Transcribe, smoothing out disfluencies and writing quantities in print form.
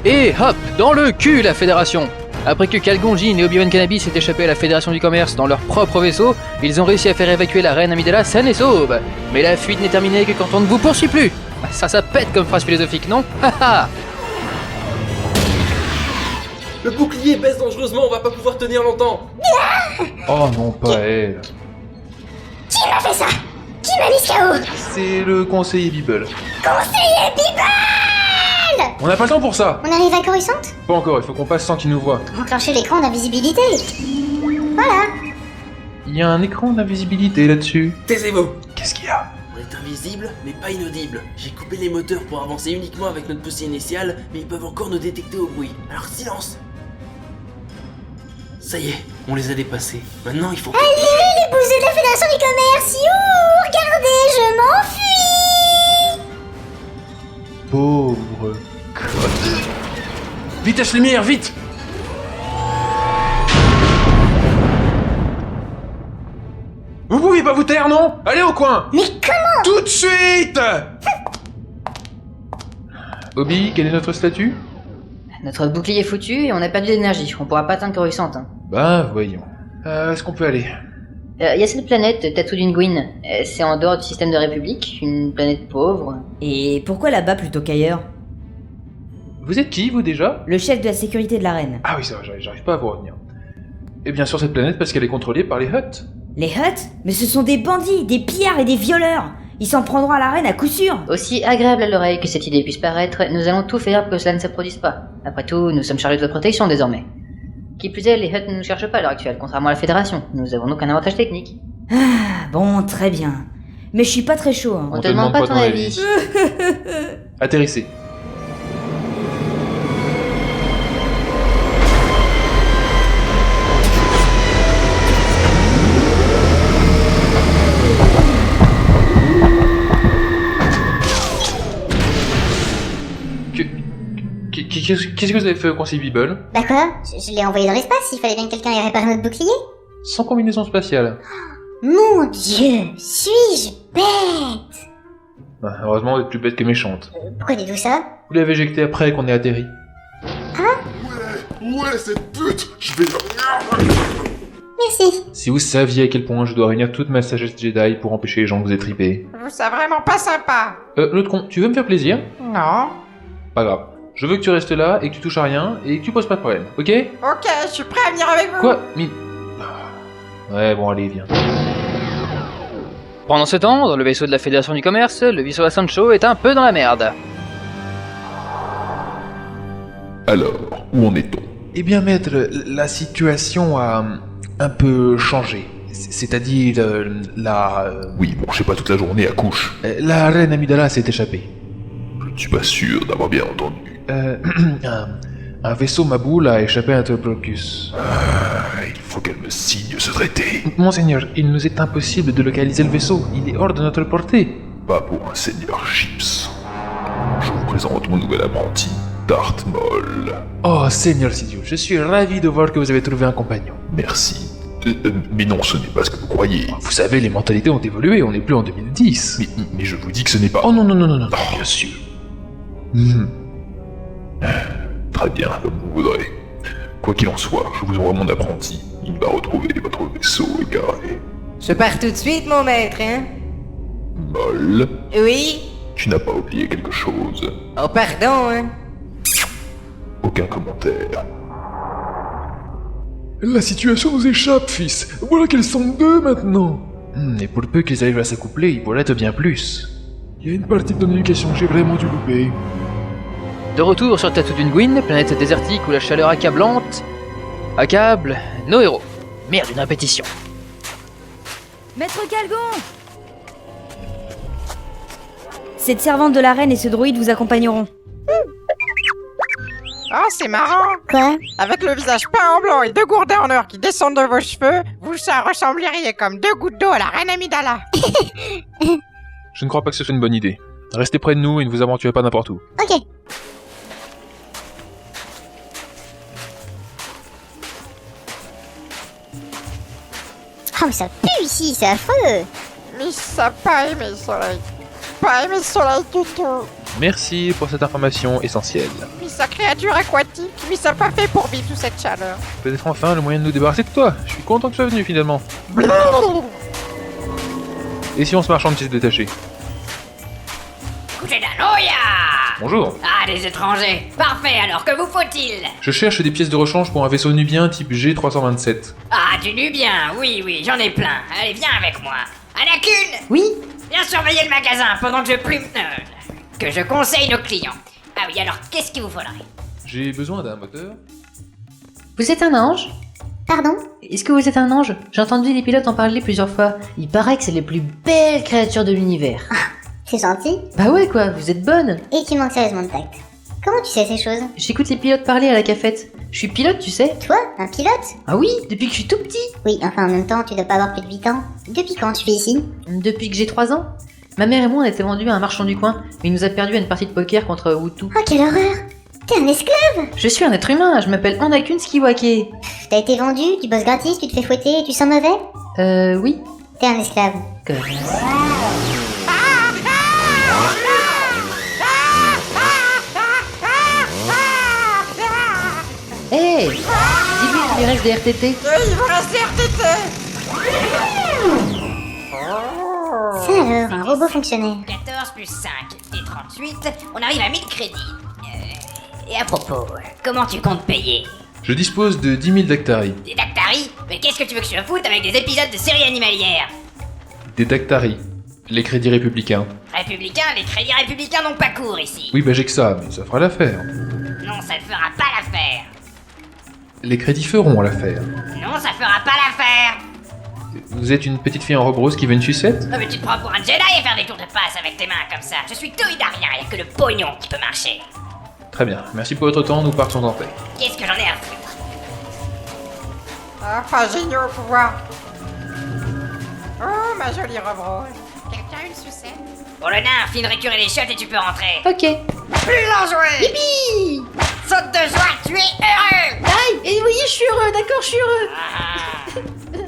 Et hop, dans le cul la Fédération. Après que Calgon Jinn et Obi-Wan Kenobi s'est échappé à la Fédération du Commerce dans leur propre vaisseau, ils ont réussi à faire évacuer la reine Amidala saine et sauve. Mais la fuite n'est terminée que quand on ne vous poursuit plus. Ça pète comme phrase philosophique, non? Haha. Le bouclier baisse dangereusement, on va pas pouvoir tenir longtemps. Oh non, pas elle. Qui m'a fait ça? Qui m'a mis KO? C'est le conseiller Bibble. Conseiller Bibble! On n'a pas le temps pour ça. On arrive à Coruscant? Pas encore, il faut qu'on passe sans qu'il nous voit. Enclencher l'écran d'invisibilité. Voilà. Il y a un écran d'invisibilité là-dessus. Taisez-vous. Qu'est-ce qu'il y a? On est invisible, mais pas inaudible. J'ai coupé les moteurs pour avancer uniquement avec notre poussée initiale, mais ils peuvent encore nous détecter au bruit. Alors silence. Ça y est, on les a dépassés. Maintenant il faut... Allez, les bouseux de la Fédération du Commerce. Youhou, regardez, je m'enfuis. Pauvre conne. Vitesse lumière, vite! Vous pouviez pas vous taire, non? Allez au coin! Mais comment? Tout de suite! Bobby, quel est notre statut? Notre bouclier est foutu et on a perdu d'énergie. On pourra pas atteindre Coruscant. Ben, voyons. Est-ce qu'on peut aller? Y a cette planète, Tatooine. C'est en dehors du système de République, une planète pauvre. Et pourquoi là-bas plutôt qu'ailleurs? Vous êtes qui, vous, déjà? Le chef de la sécurité de la reine. Ah oui, ça va, j'arrive pas à vous retenir. Et bien sur cette planète parce qu'elle est contrôlée par les Hutt. Les Hutt? Mais ce sont des bandits, des pillards et des violeurs. Ils s'en prendront à la reine à coup sûr. Aussi agréable à l'oreille que cette idée puisse paraître, nous allons tout faire pour que cela ne se produise pas. Après tout, nous sommes chargés de votre protection désormais. Qui plus est, les Hutt ne nous cherchent pas à l'heure actuelle, contrairement à la Fédération. Nous avons donc un avantage technique. Ah, bon, très bien. Mais je suis pas très chaud. Hein. On te demande pas ton avis. Atterrissez. Qu'est-ce que vous avez fait au conseil Bibble? Bah quoi? Je l'ai envoyé dans l'espace, il fallait bien que quelqu'un ait réparé notre bouclier. Sans combinaison spatiale. Mon Dieu, suis-je bête? Ah, heureusement, vous êtes plus bête que méchante. Pourquoi dites-vous ça? Vous l'avez éjecté après qu'on ait atterri. Ouais, cette pute, je vais... Merci. Si vous saviez à quel point je dois réunir toute ma sagesse Jedi pour empêcher les gens de vous étriper. Vous êtes vraiment pas sympa. L'autre con, tu veux me faire plaisir? Non. Pas grave. Je veux que tu restes là et que tu touches à rien et que tu poses pas de problème, ok? Ok, je suis prêt à venir avec vous. Quoi? Ouais, bon, allez, viens. Pendant ce temps, dans le vaisseau de la Fédération du Commerce, le vaisseau à Sancho est un peu dans la merde. Alors, où en est-on? Eh bien, maître, la situation a un peu changé. C'est-à-dire, Oui, bon, je sais pas toute la journée à couche. la reine Amidala s'est échappée. Je ne suis pas sûr d'avoir bien entendu. Un vaisseau Maboul a échappé à Anthropocus. Il faut qu'elle me signe ce traité. Monseigneur, il nous est impossible de localiser le vaisseau. Il est hors de notre portée. Pas pour un seigneur Chips. Je vous présente mon nouvel apprenti, Darth Maul. Oh, Seigneur Sidious, je suis ravi de voir que vous avez trouvé un compagnon. Merci. Mais non, ce n'est pas ce que vous croyez. Vous savez, les mentalités ont évolué, on n'est plus en 2010. Mais je vous dis que ce n'est pas... Oh non, bien sûr. Très bien, comme vous voudrez. Quoi qu'il en soit, je vous envoie mon apprenti. Il va retrouver votre vaisseau égaré. Je pars tout de suite, mon maître, hein? Maul, Oui? tu n'as pas oublié quelque chose. Oh, pardon, hein? Aucun commentaire. La situation nous échappe, fils. Voilà qu'elles sont deux maintenant. Et pour peu qu'ils arrivent à s'accoupler, ils pourraient être bien plus. Il y a une partie de ton éducation que j'ai vraiment dû louper. De retour sur Tatooine, planète désertique où la chaleur accablante accable nos héros. Merde, une répétition. Maître Calgon! Cette servante de la reine et ce droïde vous accompagneront. Oh, c'est marrant. Quoi? Avec le visage peint en blanc et deux gourdins en or qui descendent de vos cheveux, vous ça ressembleriez comme deux gouttes d'eau à la reine Amidala. Je ne crois pas que ce soit une bonne idée. Restez près de nous et ne vous aventurez pas n'importe où. Ok. Oh, mais ça pue ici, c'est affreux. Mais ça pas aimé, soleil. pas aimé le soleil du tout. Merci pour cette information essentielle. Puis sa créature aquatique, lui, ça pas fait pour vivre sous cette chaleur. Peut-être enfin le moyen de nous débarrasser de toi. Je suis content que tu sois venu finalement. Et si on se marchand de pièces détachées? Couchez d'Anoya! Bonjour. Ah, des étrangers. Parfait, alors que vous faut-il? Je cherche des pièces de rechange pour un vaisseau nubien type G327. Ah, du Nubien, oui, j'en ai plein. Allez, viens avec moi. Anakune! Oui? Viens surveiller le magasin pendant que je plume... que je conseille nos clients. Ah oui, alors, qu'est-ce qu'il vous faudrait? J'ai besoin d'un moteur. Vous êtes un ange? Pardon? Est-ce que vous êtes un ange? J'ai entendu les pilotes en parler plusieurs fois. Il paraît que c'est les plus belles créatures de l'univers. C'est gentil. Bah ouais quoi, vous êtes bonne. Et tu manques sérieusement de tact. Comment tu sais ces choses? J'écoute les pilotes parler à la cafette. Je suis pilote, tu sais. Toi? Un pilote? Ah oui, depuis que je suis tout petit. Oui, enfin en même temps, tu dois pas avoir plus de 8 ans. Depuis quand tu es ici? Depuis que j'ai 3 ans. Ma mère et moi on était vendus à un marchand du coin, mais il nous a perdu à une partie de poker contre Wutu. Oh, quelle horreur! T'es un esclave! Je suis un être humain, je m'appelle Anakune Skiwake. T'as été vendu, tu bosses gratis, tu te fais fouetter et tu sens mauvais? Oui. T'es un esclave. Hey, dis-lui qu'il lui reste des RTT. Il vous reste des RTT. Ça alors, un robot fonctionnaire. 14 plus 5 et 38, on arrive à 1000 crédits. Et à propos, comment tu comptes payer? Je dispose de 10 000 Dactari. Des Dactari? Mais qu'est-ce que tu veux que je foute avec des épisodes de séries animalières? Des Dactari. Les crédits républicains. Républicains, les crédits républicains n'ont pas cours ici. Oui, bah j'ai que ça, mais ça fera l'affaire. Non, ça ne fera pas l'affaire. Les crédits feront l'affaire. Non, ça fera pas l'affaire. Vous êtes une petite fille en robe rose qui veut une sucette? Oh, mais tu te prends pour un Jedi et faire des tours de passe avec tes mains comme ça. Je suis Toïdarien, y a que le pognon qui peut marcher. Très bien, merci pour votre temps, nous partons en paix. Qu'est-ce que j'en ai à foutre? Enfin, géniaux au pouvoir. Oh, ma jolie robe rose. Quelqu'un a une sucette? Pour le nain, file récurer les chiottes et tu peux rentrer. Ok. Plus en jouer! Yippee! Saute de joie, tu es heureux! Aïe, et oui, je suis heureux, d'accord, je suis heureux. Ah.